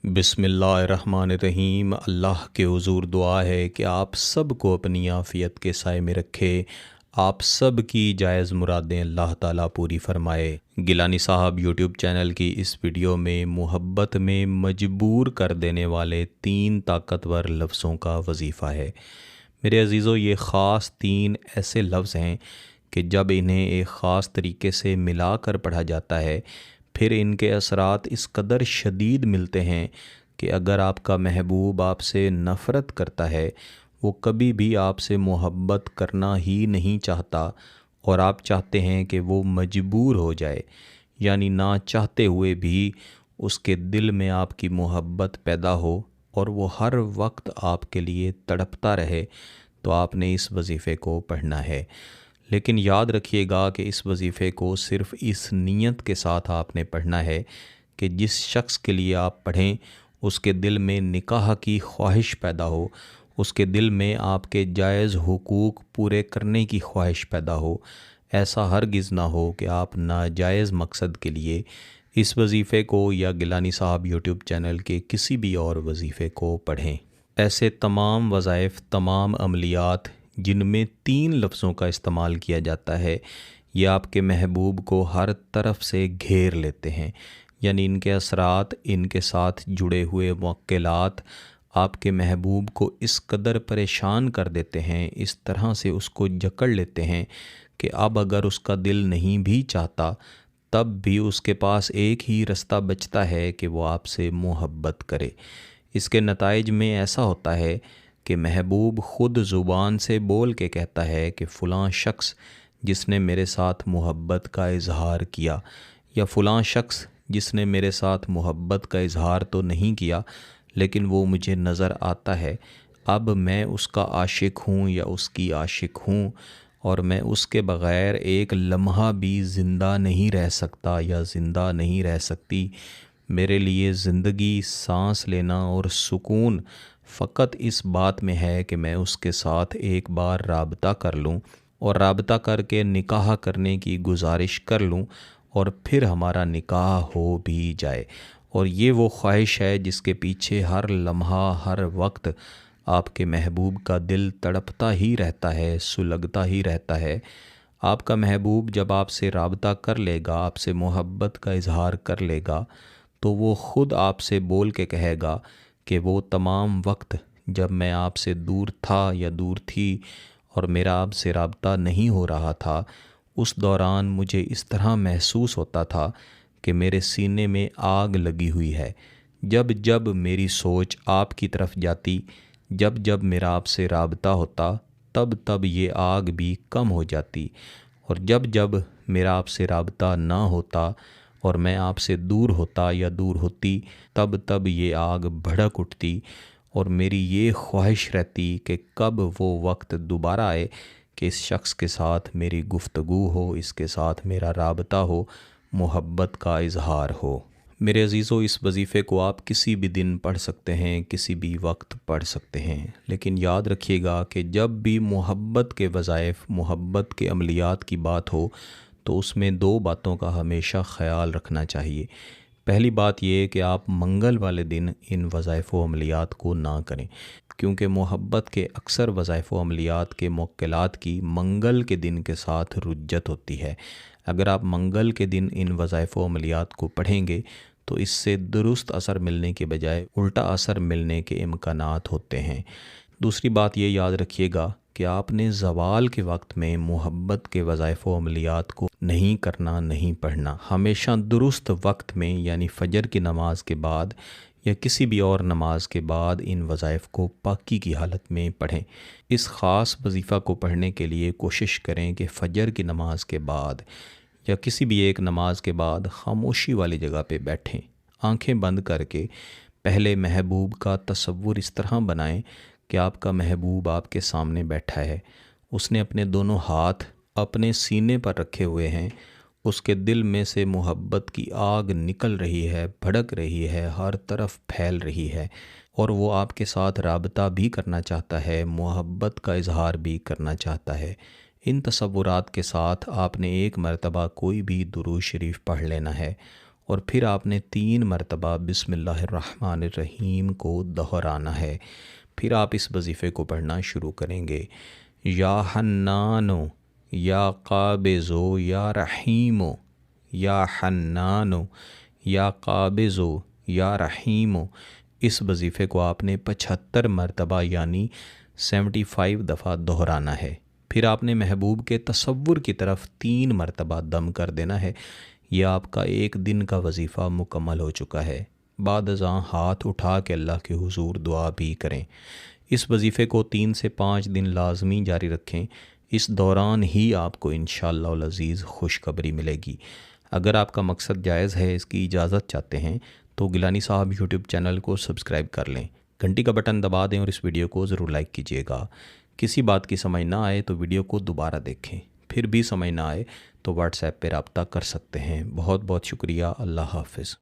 बिस्मिल्लाहिर्रहमानिर्रहीम। अल्लाह के हुज़ूर दुआ है कि आप सब को अपनी आफ़ियत के साए में रखे। आप सब की जायज़ मुरादें अल्लाह ताला पूरी फ़रमाए। गिलानी साहब यूट्यूब चैनल की इस वीडियो में मोहब्बत में मजबूर कर देने वाले 3 ताकतवर लफ्ज़ों का वजीफ़ा है। मेरे अज़ीज़ों, ये ख़ास 3 ऐसे लफ्ज़ हैं कि जब इन्हें एक ख़ास तरीके से मिला कर पढ़ा जाता है फिर इनके असरात इस कदर शदीद मिलते हैं कि अगर आपका महबूब आपसे नफ़रत करता है, वो कभी भी आपसे मोहब्बत करना ही नहीं चाहता और आप चाहते हैं कि वो मजबूर हो जाए, यानी ना चाहते हुए भी उसके दिल में आपकी मोहब्बत पैदा हो और वो हर वक्त आपके लिए तड़पता रहे, तो आपने इस वजीफ़े को पढ़ना है। लेकिन याद रखिएगा कि इस वजीफ़े को सिर्फ़ इस नीयत के साथ आपने पढ़ना है कि जिस शख्स के लिए आप पढ़ें उसके दिल में निकाह की ख्वाहिश पैदा हो, उसके दिल में आपके जायज़ हुकूक पूरे करने की ख्वाहिश पैदा हो। ऐसा हरगिज़ ना हो कि आप नाजायज़ मकसद के लिए इस वजीफ़े को या गिलानी साहब यूट्यूब चैनल के किसी भी और वजीफ़े को पढ़ें। ऐसे तमाम वज़ाइफ़, तमाम अमलियात जिनमें 3 लफ्ज़ों का इस्तेमाल किया जाता है, ये आपके महबूब को हर तरफ से घेर लेते हैं, यानी इनके असरात, इनके साथ जुड़े हुए मुअक्किलात आपके महबूब को इस कदर परेशान कर देते हैं, इस तरह से उसको जकड़ लेते हैं कि अब अगर उसका दिल नहीं भी चाहता तब भी उसके पास एक ही रास्ता बचता है कि वो आपसे मोहब्बत करे। इसके नताइज में ऐसा होता है कि महबूब ख़ुद ज़ुबान से बोल के कहता है कि फ़लाँ शख्स जिसने मेरे साथ मोहब्बत का इज़हार किया, या फ़लाँ शख्स जिसने मेरे साथ मोहब्बत का इज़हार तो नहीं किया लेकिन वो मुझे नज़र आता है, अब मैं उसका आशिक हूँ या उसकी आशिक हूँ और मैं उसके बग़ैर एक लम्हा भी ज़िंदा नहीं रह सकता या ज़िंदा नहीं रह सकती। मेरे लिए ज़िंदगी, सांस लेना और सुकून फ़कत इस बात में है कि मैं उसके साथ एक बार राबता कर लूँ और राबता करके निकाह करने की गुजारिश कर लूँ और फिर हमारा निकाह हो भी जाए। और ये वो ख्वाहिश है जिसके पीछे हर लम्हा, हर वक्त आपके महबूब का दिल तड़पता ही रहता है, सुलगता ही रहता है। आपका महबूब जब आपसे राबता कर लेगा, आपसे मोहब्बत का इज़हार कर लेगा, तो वो ख़ुद आपसे बोल के कहेगा कि वो तमाम वक्त जब मैं आपसे दूर था या दूर थी और मेरा आपसे राबता नहीं हो रहा था, उस दौरान मुझे इस तरह महसूस होता था कि मेरे सीने में आग लगी हुई है। जब जब मेरी सोच आपकी तरफ जाती, जब जब मेरा आपसे राबता होता, तब तब ये आग भी कम हो जाती, और जब जब मेरा आपसे राबता ना होता और मैं आपसे दूर होता या दूर होती, तब तब ये आग भड़क उठती और मेरी ये ख्वाहिश रहती कि कब वो वक्त दोबारा आए कि इस शख्स के साथ मेरी गुफ्तगू हो, इसके साथ मेरा राबता हो, मोहब्बत का इज़हार हो। मेरे अज़ीज़ों, इस वजीफ़े को आप किसी भी दिन पढ़ सकते हैं, किसी भी वक्त पढ़ सकते हैं, लेकिन याद रखिएगा कि जब भी मोहब्बत के वज़ाइफ़, मोहब्बत के अमलियात की बात हो तो उसमें 2 बातों का हमेशा ख़याल रखना चाहिए। पहली बात ये कि आप मंगल वाले दिन इन वज़ाइफ़ व अमलियात को ना करें, क्योंकि मोहब्बत के अक्सर वज़ाइफ़ व अमलियात के मुअक्किलात की मंगल के दिन के साथ रुज्जत होती है। अगर आप मंगल के दिन इन वज़ाइफ़ व अमलियात को पढ़ेंगे तो इससे दुरुस्त असर मिलने के बजाय उल्टा असर मिलने के इम्कानात होते हैं। दूसरी बात ये याद रखिएगा कि आपने ज़वाल के वक्त में मोहब्बत के वज़ाइफ़ व अमलियात को नहीं करना, नहीं पढ़ना। हमेशा दुरुस्त वक्त में, यानी फ़जर की नमाज़ के बाद या किसी भी और नमाज के बाद इन वज़ाइफ़ को पाकी की हालत में पढ़ें। इस ख़ास वजीफ़ा को पढ़ने के लिए कोशिश करें कि फ़जर की नमाज के बाद या किसी भी एक नमाज के बाद ख़ामोशी वाली जगह पे बैठें, आंखें बंद करके पहले महबूब का तसव्वुर इस तरह बनाएं कि आपका महबूब आपके सामने बैठा है, उसने अपने दोनों हाथ अपने सीने पर रखे हुए हैं, उसके दिल में से मोहब्बत की आग निकल रही है, भड़क रही है, हर तरफ फैल रही है, और वो आपके साथ राबता भी करना चाहता है, मोहब्बत का इजहार भी करना चाहता है। इन तसव्वुरात के साथ आपने एक मरतबा कोई भी दुरूद शरीफ पढ़ लेना है और फिर आपने 3 मरतबा बिस्मिल्लाहिर्रहमानिर्रहीम को दोहराना है। फिर आप इस वजीफ़े को पढ़ना शुरू करेंगे। या हन्नानो, या काबिज़ो, या रहीमो, या हन्नानो, या काबिज़ो, या रहीमो। इस वजीफ़े को आपने 75 मरतबा यानी 75 दफ़ा दोहराना है। फिर आपने महबूब के तसव्वुर की तरफ 3 मरतबा दम कर देना है। यह आपका एक दिन का वजीफ़ा मुकम्मल हो चुका है। बाद अज़ां हाथ उठा के अल्लाह के हुजूर दुआ भी करें। इस वजीफ़े को 3 से 5 दिन लाजमी जारी रखें। इस दौरान ही आपको इंशाअल्लाह अज़ीज़ खुशखबरी मिलेगी। अगर आपका मकसद जायज़ है, इसकी इजाज़त चाहते हैं, तो गिलानी साहब यूट्यूब चैनल को सब्सक्राइब कर लें, घंटी का बटन दबा दें और इस वीडियो को ज़रूर लाइक कीजिएगा। किसी बात की समझ ना आए तो वीडियो को दोबारा देखें, फिर भी समझ ना आए तो व्हाट्सएप पर रब्ता कर सकते हैं। बहुत बहुत शुक्रिया। अल्लाह हाफ़िज़।